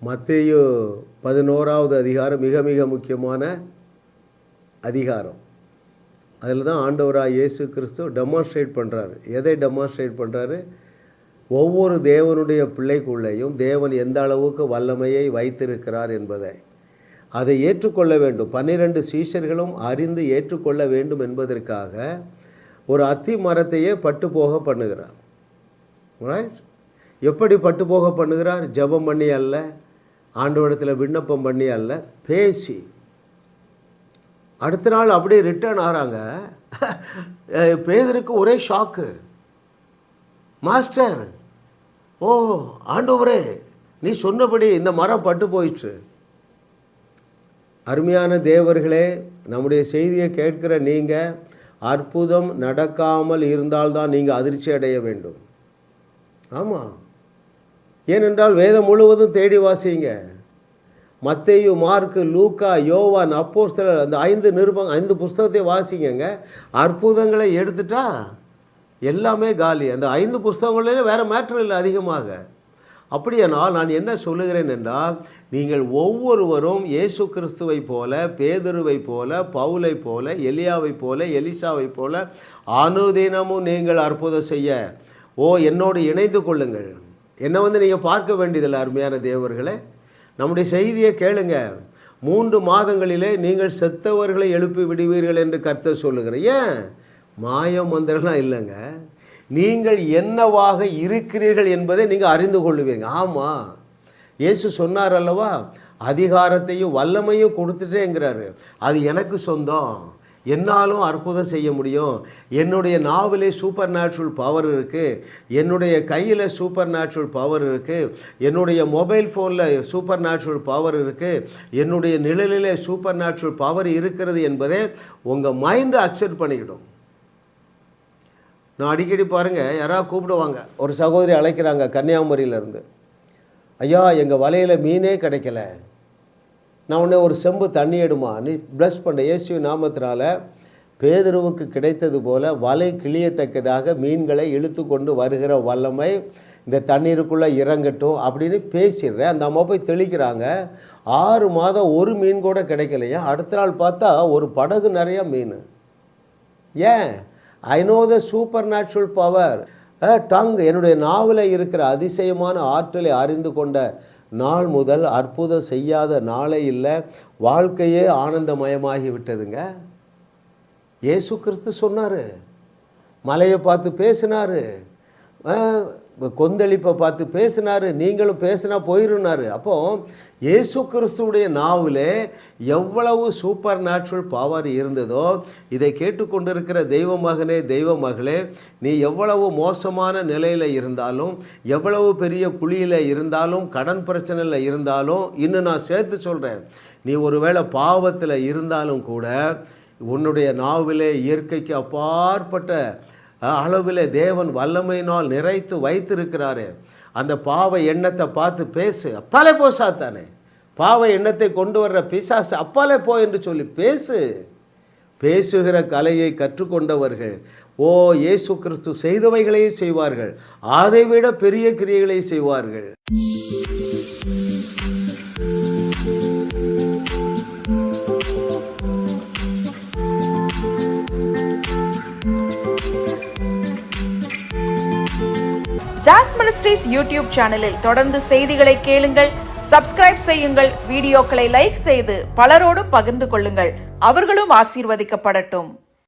மத்தேயு 11வது அதிகாரம் மிக மிக முக்கியமான அதிகாரம். அதில் தான் ஆண்டவராக இயேசு கிறிஸ்து டெமான்ஸ்ட்ரேட் பண்ணுறாரு. எதை டெமான்ஸ்ட்ரேட் பண்ணுறாரு? ஒவ்வொரு தேவனுடைய பிள்ளைக்குள்ளேயும் தேவன் எந்த அளவுக்கு வல்லமையை வைத்திருக்கிறார் என்பதை அதை ஏற்றுக்கொள்ள வேண்டும். 12 சீஷர்களும் அறிந்து ஏற்றுக்கொள்ள வேண்டும் என்பதற்காக ஒரு அத்தி மரத்தையே பட்டு போக பண்ணுகிறார். ரைட்? எப்படி பட்டு போக பண்ணுகிறார்? ஜெபம் பண்ணி அல்ல, ஆண்டவரிடத்தில் விண்ணப்பம் பண்ணி அல்ல, பேசி. அடுத்த நாள் அப்படியே ரிட்டர்ன் ஆகிறாங்க. பேதருக்கு ஒரே ஷாக்கு. மாஸ்டர், ஓ ஆண்டவரே, நீ சொன்னபடி இந்த மரம் பட்டு போயிற்று. அருமையான தேவர்களே, நம்முடைய செய்தியை கேட்கிற நீங்கள் அற்புதம் நடக்காமல் இருந்தால்தான் நீங்கள் அதிர்ச்சி அடைய வேண்டும். ஆமாம், ஏனென்றால் வேதம் முழுவதும் தேடி வாசிங்க. மத்தேயு, மார்க்கு, லூக்கா, யோவான், அப்போஸ்தலர், அந்த 5 புஸ்தகத்தை வாசிங்க. அற்புதங்களை எடுத்துட்டா எல்லாமே காலி. அந்த 5 புஸ்தகங்களிலே வேறு மேட்ரு இல்லை அதிகமாக. அப்படியானால் நான் என்ன சொல்லுகிறேன் என்றால், நீங்கள் ஒவ்வொருவரும் இயேசு கிறிஸ்துவை போல, பேதுருவை போல, பவுலை போல, எலியாவை போல, எலிசாவை போல அனுதினமும் நீங்கள் அற்புதம் செய்ய என்னோடு இணைந்து கொள்ளுங்கள். என்னை நீங்கள் பார்க்க வேண்டியதில்லை. அருமையான தேவர்களே, நம்முடைய செய்தியை கேளுங்க. 3 மாதங்களிலே நீங்கள் செத்தவர்களை எழுப்பி விடுவீர்கள் என்று கர்த்தர் சொல்லுகிறேன். ஏன்? மாயம் மந்திரம்லாம் இல்லைங்க. நீங்கள் என்னவாக இருக்கிறீர்கள் என்பதை நீங்கள் அறிந்து கொள்ளுவீங்க. ஆமாம், இயேசு சொன்னார் அல்லவா, அதிகாரத்தையும் வல்லமையும் கொடுத்துட்டேங்கிறாரு. அது எனக்கு சொந்தம், என்னாலும் அற்புதம் செய்ய முடியும். என்னுடைய நாவிலே சூப்பர் நேச்சுரல் பவர் இருக்குது, என்னுடைய கையில் சூப்பர் நேச்சுரல் பவர் இருக்குது, என்னுடைய மொபைல் ஃபோனில் சூப்பர் நேச்சுரல் பவர் இருக்குது, என்னுடைய நிழலிலே சூப்பர் நேச்சுரல் பவர் இருக்கிறது என்பதை உங்கள் மைண்டை அக்செப்ட் பண்ணிக்கிடும். நான் அடிக்கடி பாருங்கள், யாராவது கூப்பிடுவாங்க, ஒரு சகோதரி அழைக்கிறாங்க கன்னியாகுமரியிலேருந்து, ஐயா எங்கள் வலையில் மீனே கிடைக்கல, நான் உடனே ஒரு செம்பு தண்ணி எடுமா, நீ ப்ளஸ் பண்ண இயேசு நாமத்தினால பேதுருவுக்கு கிடைத்தது போல் வலை கிளியத்தக்கதாக மீன்களை இழுத்து கொண்டு வருகிற வல்லமை இந்த தண்ணீருக்குள்ளே இறங்கட்டும் அப்படின்னு பேசிடுறேன். அந்த அம்மா போய் தெளிக்கிறாங்க. 6 மாதம் ஒரு மீன் கூட கிடைக்கலையா. அடுத்த நாள் பார்த்தா ஒரு படகு நிறையா மீன். ஏன்? I know the super natural power. Tongue, என்னுடைய நாவில் இருக்கிற அதிசயமான ஆற்றலை அறிந்து கொண்ட நாள் முதல் அற்புதம் செய்யாத நாளே இல்லை. வாழ்க்கையே ஆனந்தமயமாகி விட்டதுங்க. இயேசு கிறிஸ்து சொன்னார், மலையை பார்த்து பேசினார், கொந்தளிப்பை பார்த்து பேசினார், நீங்களும் பேசினா போயிருந்தார். அப்போ இயேசு கிறிஸ்துவுடைய நாவிலே எவ்வளவு சூப்பர் நேச்சுரல் பவர் இருந்ததோ, இதை கேட்டுக்கொண்டிருக்கிற தெய்வ மகனே, தெய்வ மகளே, நீ எவ்வளவு மோசமான நிலையில் இருந்தாலும், எவ்வளவு பெரிய குழியில் இருந்தாலும், கடன் பிரச்சனையில் இருந்தாலும், இன்னும் நான் சேர்த்து சொல்கிறேன், நீ ஒருவேளை பாவத்தில் இருந்தாலும் கூட உன்னுடைய நாவிலே இயற்கைக்கு அப்பாற்பட்ட அளவில் தேவன் வல்லமையினால் நிறைத்து வைத்திருக்கிறாரே. அந்த பாவ எண்ணத்தை பார்த்து பேசு, அப்பாலே போ சாத்தானே, பாவ எண்ணத்தை கொண்டு வர்ற பிசாசு அப்பாலே போ என்று சொல்லி பேசு. பேசுகிற கலையை கற்றுக்கொண்டவர்கள் இயேசு கிறிஸ்து செய்தவைகளையும் செய்வார்கள், அதைவிட பெரிய கிரியைகளை செய்வார்கள். ஜாஸ் மினிஸ்ட்ரீஸ் யூடியூப் சேனலில் தொடர்ந்து செய்திகளை கேளுங்கள், சப்ஸ்கிரைப் செய்யுங்கள், வீடியோக்களை லைக் செய்து பலரோடும் பகிர்ந்து கொள்ளுங்கள். அவர்களும் ஆசீர்வதிக்கப்படட்டும்.